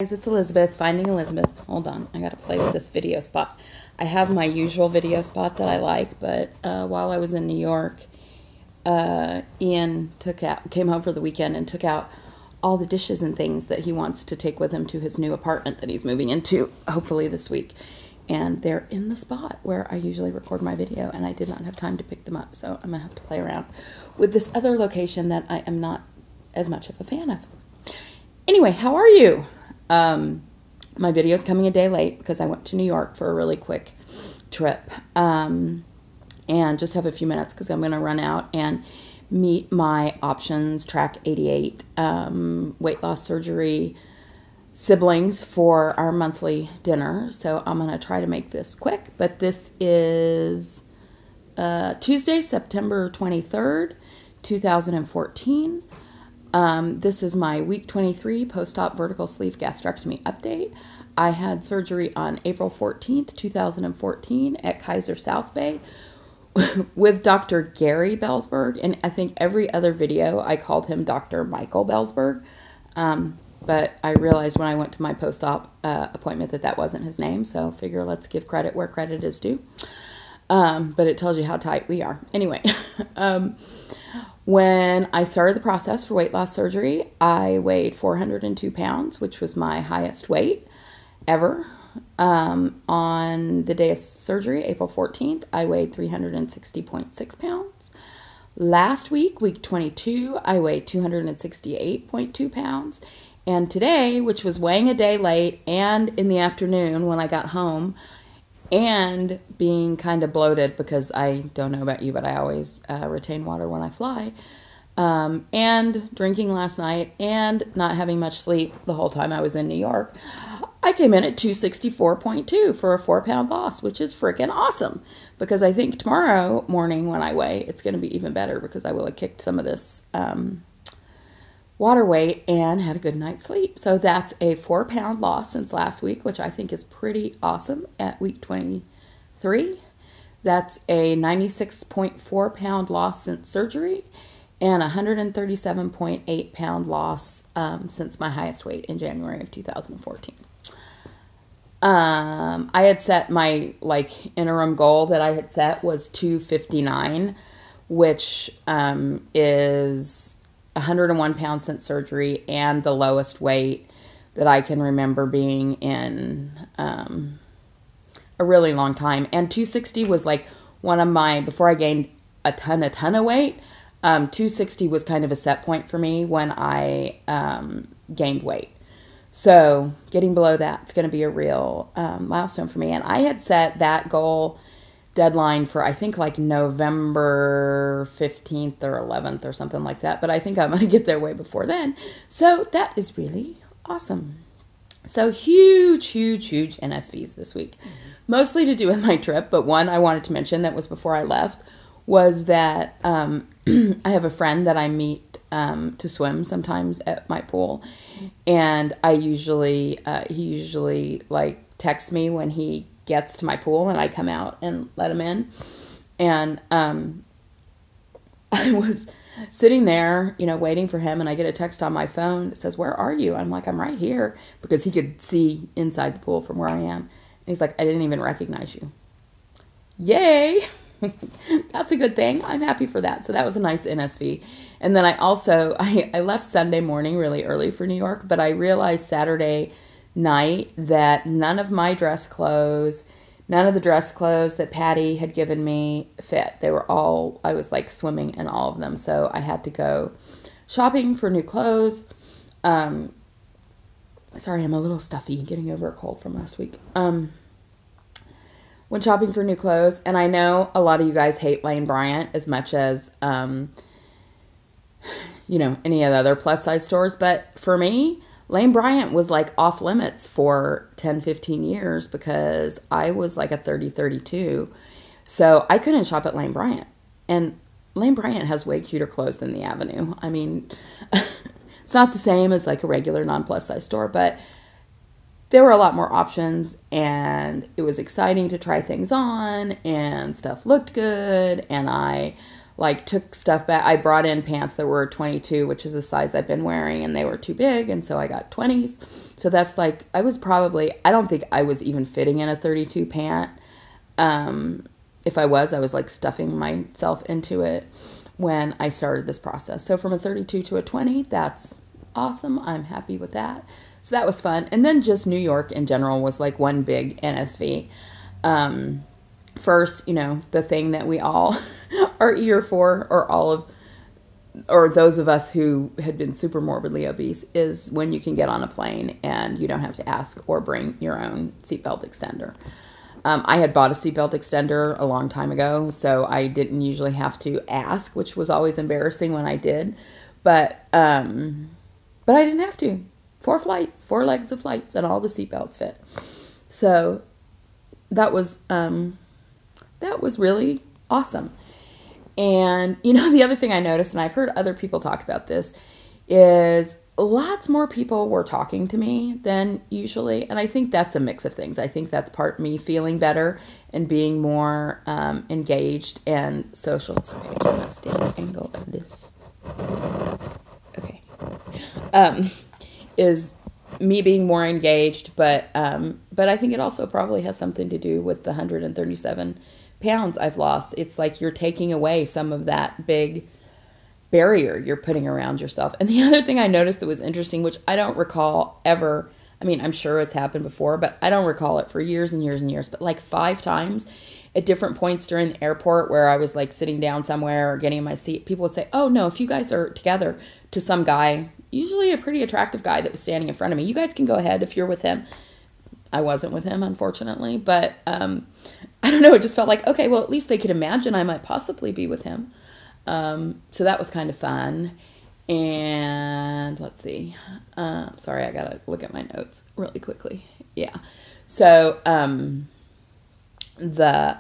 Guys, it's Elizabeth, Finding Elizabeth. Hold on, I gotta play with this video spot. I have my usual video spot that I like, but while I was in New York, Ian came home for the weekend and took out all the dishes and things that he wants to take with him to his new apartment that he's moving into, hopefully this week. And they're in the spot where I usually record my video, and I did not have time to pick them up, so I'm gonna have to play around with this other location that I am not as much of a fan of. Anyway, how are you? My video is coming a day late because I went to New York for a really quick trip, and just have a few minutes because I'm going to run out and meet my options track 88 weight loss surgery siblings for our monthly dinner. So I'm going to try to make this quick, but this is Tuesday, September 23rd, 2014. This is my week 23 post-op vertical sleeve gastrectomy update. I had surgery on April 14th, 2014 at Kaiser South Bay with Dr. Gary Belsberg. And I think every other video I called him Dr. Michael Belsberg. But I realized when I went to my post-op appointment that that wasn't his name. So figure let's give credit where credit is due. But it tells you how tight we are. Anyway, when I started the process for weight loss surgery, I weighed 402 pounds, which was my highest weight ever. On the day of surgery, April 14th, I weighed 360.6 pounds. Last week, week 22, I weighed 268.2 pounds. And today, which was weighing a day late, and in the afternoon when I got home, and being kind of bloated because I don't know about you, but I always retain water when I fly, and drinking last night and not having much sleep the whole time I was in New York, I came in at 264.2 for a 4-pound loss, which is freaking awesome because I think tomorrow morning when I weigh, it's going to be even better because I will have kicked some of this water weight and had a good night's sleep. So that's a 4-pound loss since last week, which I think is pretty awesome at week 23. That's a 96.4-pound loss since surgery and a 137.8-pound loss since my highest weight in January of 2014. I had set my interim goal that I had set was 259, which is 101 pounds since surgery and the lowest weight that I can remember being in a really long time. And 260 was like one of my, before I gained a ton of weight, 260 was kind of a set point for me when I gained weight. So getting below that's going to be a real milestone for me. And I had set that goal deadline for I think like November 15th or 11th or something like that, but I think I'm going to get there way before then. So that is really awesome. So huge NSVs this week, mostly to do with my trip, but one I wanted to mention that was before I left was that I have a friend that I meet to swim sometimes at my pool, and I usually he usually like texts me when he gets to my pool and I come out and let him in. And I was sitting there, waiting for him, and I get a text on my phone that says, "Where are you?" I'm like, "I'm right here," because he could see inside the pool from where I am. And he's like, "I didn't even recognize you." Yay! That's a good thing. I'm happy for that. So that was a nice NSV. And then I also, I left Sunday morning really early for New York, but I realized Saturday night that none of the dress clothes that Patty had given me fit. They were all, I was like swimming in all of them. So I had to go shopping for new clothes. Sorry, I'm a little stuffy, getting over a cold from last week. Went shopping for new clothes, and I know a lot of you guys hate Lane Bryant as much as, any of the other plus size stores, but for me, Lane Bryant was like off limits for 10, 15 years because I was like a 30, 32. So I couldn't shop at Lane Bryant. And Lane Bryant has way cuter clothes than the Avenue. I mean, it's not the same as like a regular non-plus size store, but there were a lot more options, and it was exciting to try things on, and stuff looked good, and I like took stuff back. I brought in pants that were 22, which is the size I've been wearing, and they were too big, and so I got 20s. So that's like, I don't think I was even fitting in a 32 pant. If I was like stuffing myself into it when I started this process. So from a 32 to a 20, that's awesome. I'm happy with that. So that was fun. And then just New York in general was like one big NSV. First, the thing that we all are eager for, or those of us who had been super morbidly obese, is when you can get on a plane and you don't have to ask or bring your own seatbelt extender. I had bought a seatbelt extender a long time ago, so I didn't usually have to ask, which was always embarrassing when I did. But I didn't have to. 4 legs of flights, and all the seatbelts fit. So that was really awesome. And, the other thing I noticed, and I've heard other people talk about this, is lots more people were talking to me than usually. And I think that's a mix of things. I think that's part me feeling better and being more engaged and social. Sorry, I cannot stand the angle of this. Okay. Is me being more engaged, but I think it also probably has something to do with the 137 pounds I've lost. It's like you're taking away some of that big barrier you're putting around yourself. And the other thing I noticed that was interesting, which I don't recall ever, I mean, I'm sure it's happened before, but I don't recall it for years and years and years, but like 5 times at different points during the airport where I was like sitting down somewhere or getting in my seat, people would say, "Oh no, if you guys are together," to some guy, usually a pretty attractive guy that was standing in front of me. "You guys can go ahead if you're with him." I wasn't with him, unfortunately, but I don't know. It just felt like, okay, well, at least they could imagine I might possibly be with him. So that was kind of fun. And let's see. Sorry, I gotta look at my notes really quickly. Yeah. So the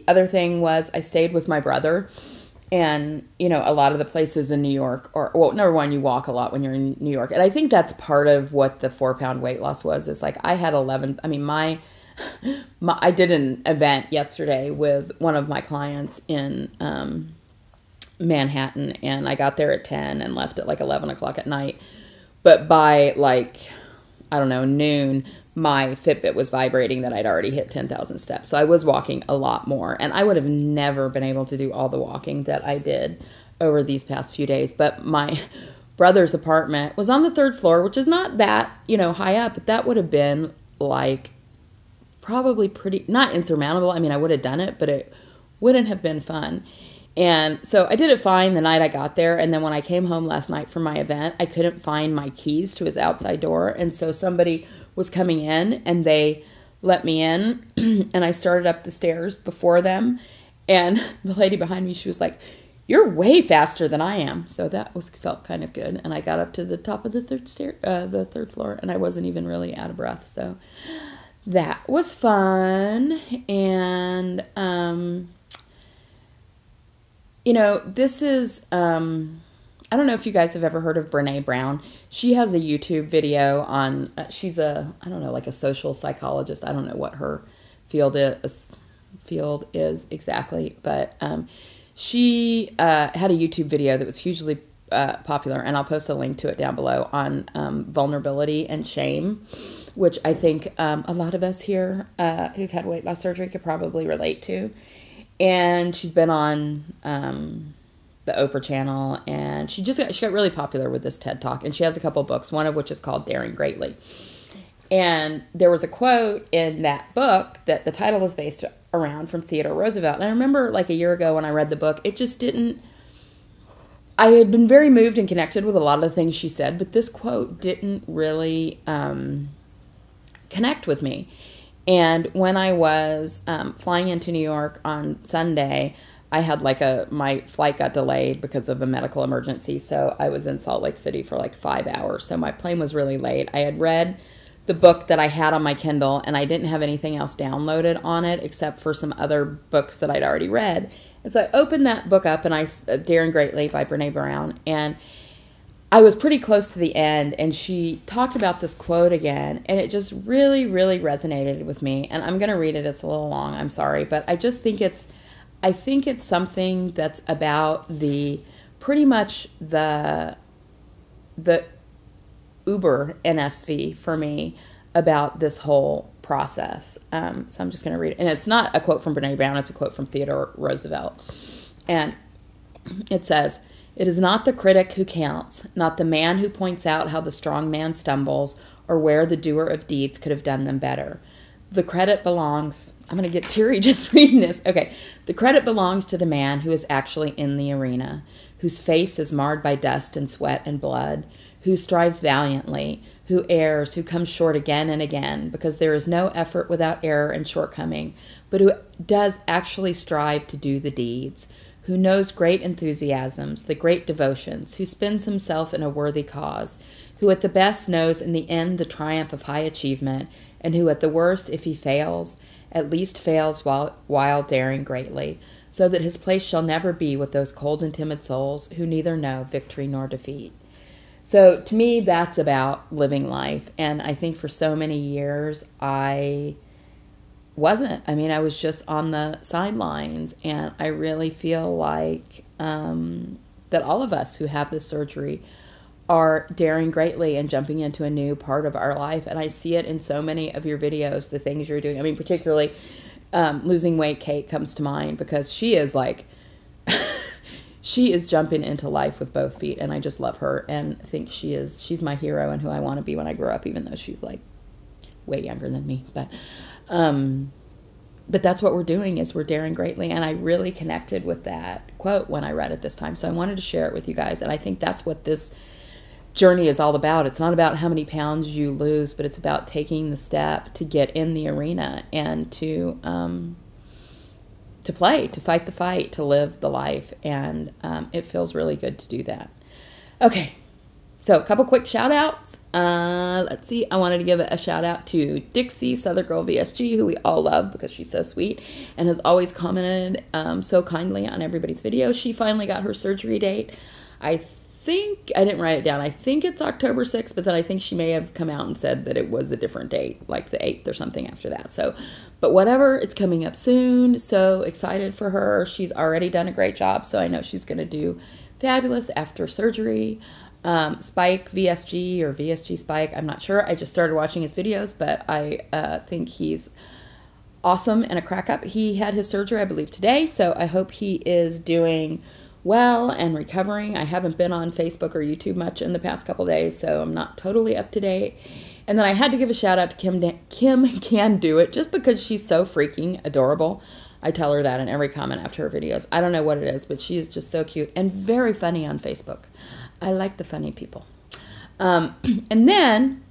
other thing was I stayed with my brother. And, a lot of the places in New York, number one, you walk a lot when you're in New York. And I think that's part of what the 4-pound weight loss was. Is like I had 11, I mean, I did an event yesterday with one of my clients in Manhattan, and I got there at 10 and left at like 11 o'clock at night. But by like, I don't know, noon, my Fitbit was vibrating that I'd already hit 10,000 steps. So I was walking a lot more, and I would have never been able to do all the walking that I did over these past few days. But my brother's apartment was on the 3rd floor, which is not that, high up, but that would have been like probably pretty, not insurmountable. I mean, I would have done it, but it wouldn't have been fun. And so I did it fine the night I got there. And then when I came home last night from my event, I couldn't find my keys to his outside door. And so somebody was coming in and they let me in and I started up the stairs before them. And the lady behind me, she was like, "You're way faster than I am." So that felt kind of good. And I got up to the top of the 3rd floor, and I wasn't even really out of breath. So that was fun. And, this is, I don't know if you guys have ever heard of Brene Brown. She has a YouTube video on, she's like a social psychologist. I don't know what her field is exactly, but she had a YouTube video that was hugely popular, and I'll post a link to it down below, on vulnerability and shame, which I think a lot of us here who've had weight loss surgery could probably relate to. And she's been on the Oprah channel, and she got really popular with this TED Talk, and she has a couple books, one of which is called Daring Greatly. And there was a quote in that book that the title was based around from Theodore Roosevelt. And I remember like a year ago when I read the book, it just didn't, I had been very moved and connected with a lot of the things she said, but this quote didn't really connect with me. And when I was flying into New York on Sunday, I had my flight got delayed because of a medical emergency. So I was in Salt Lake City for like 5 hours. So my plane was really late. I had read the book that I had on my Kindle, and I didn't have anything else downloaded on it except for some other books that I'd already read. And so I opened that book up, and Daring Greatly by Brene Brown, and I was pretty close to the end, and she talked about this quote again, and it just really, really resonated with me. And I'm going to read it. It's a little long. I'm sorry, but I just think I think it's something that's about pretty much the uber NSV for me about this whole process. So I'm just going to read it. And it's not a quote from Brene Brown, it's a quote from Theodore Roosevelt. And it says, "It is not the critic who counts, not the man who points out how the strong man stumbles or where the doer of deeds could have done them better. The credit belongs," I'm going to get teary just reading this. Okay. "The credit belongs to the man who is actually in the arena, whose face is marred by dust and sweat and blood, who strives valiantly, who errs, who comes short again and again, because there is no effort without error and shortcoming, but who does actually strive to do the deeds, who knows great enthusiasms, the great devotions, who spends himself in a worthy cause, who at the best knows in the end the triumph of high achievement, and who at the worst, if he fails, at least fails while daring greatly, so that his place shall never be with those cold and timid souls who neither know victory nor defeat." So to me, that's about living life. And I think for so many years, I wasn't. I mean, I was just on the sidelines. And I really feel like that all of us who have this surgery are daring greatly and jumping into a new part of our life. And I see it in so many of your videos, the things you're doing. I mean, particularly losing weight, Kate comes to mind, because she is like... she is jumping into life with both feet, and I just love her and think she's my hero and who I want to be when I grow up, even though she's like way younger than me. But that's what we're doing, is we're daring greatly. And I really connected with that quote when I read it this time. So I wanted to share it with you guys. And I think that's what this journey is all about. It's not about how many pounds you lose, but it's about taking the step to get in the arena and to play, to fight the fight, to live the life. And it feels really good to do that. Okay, so a couple quick shout outs. Let's see. I wanted to give a shout out to Dixie, Southern Girl VSG, who we all love because she's so sweet and has always commented so kindly on everybody's video. She finally got her surgery date. I think, I didn't write it down, I think it's October 6th, but then I think she may have come out and said that it was a different date, like the 8th or something after that. So, but whatever, it's coming up soon. So excited for her. She's already done a great job, so I know she's going to do fabulous after surgery. Spike VSG or VSG Spike, I'm not sure. I just started watching his videos, but I think he's awesome and a crack up. He had his surgery, I believe, today, so I hope he is doing well and recovering. I haven't been on Facebook or YouTube much in the past couple days, so I'm not totally up to date. And then I had to give a shout out to Kim Can Do It, just because she's so freaking adorable. I tell her that in every comment after her videos. I don't know what it is, but she is just so cute and very funny on Facebook. I like the funny people. And then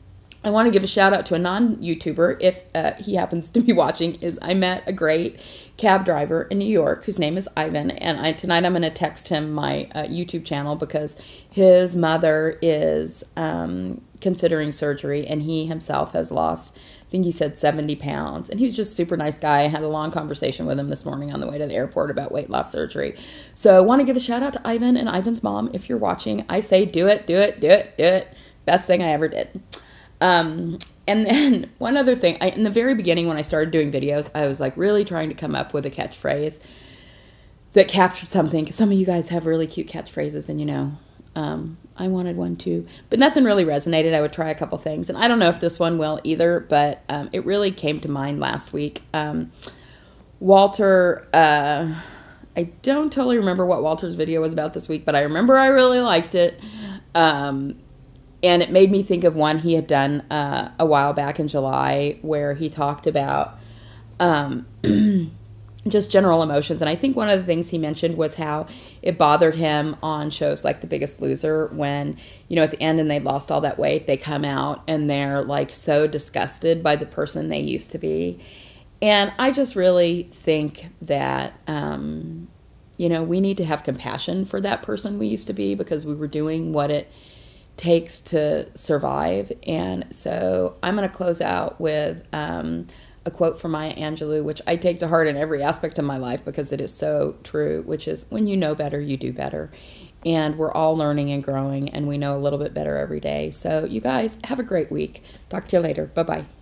I want to give a shout out to a non-YouTuber, if he happens to be watching, is I met a great cab driver in New York whose name is Ivan, and tonight I'm going to text him my YouTube channel because his mother is considering surgery, and he himself has lost, I think he said 70 pounds, and he was just a super nice guy. I had a long conversation with him this morning on the way to the airport about weight loss surgery. So I want to give a shout out to Ivan and Ivan's mom. If you're watching, I say do it, do it, do it, do it. Best thing I ever did. And then one other thing, in the very beginning when I started doing videos, I was like really trying to come up with a catchphrase that captured something, because some of you guys have really cute catchphrases, and you know, I wanted one too, but nothing really resonated. I would try a couple things, and I don't know if this one will either, but it really came to mind last week. Walter, I don't totally remember what Walter's video was about this week, but I remember I really liked it. And it made me think of one he had done a while back in July, where he talked about just general emotions. And I think one of the things he mentioned was how it bothered him on shows like The Biggest Loser when, you know, at the end and they'd lost all that weight, they come out and they're like so disgusted by the person they used to be. And I just really think that, you know, we need to have compassion for that person we used to be, because we were doing what it takes to survive. And so I'm going to close out with a quote from Maya Angelou, which I take to heart in every aspect of my life because it is so true, which is, when you know better, you do better. And we're all learning and growing, and we know a little bit better every day. So you guys have a great week. Talk to you later. Bye-bye.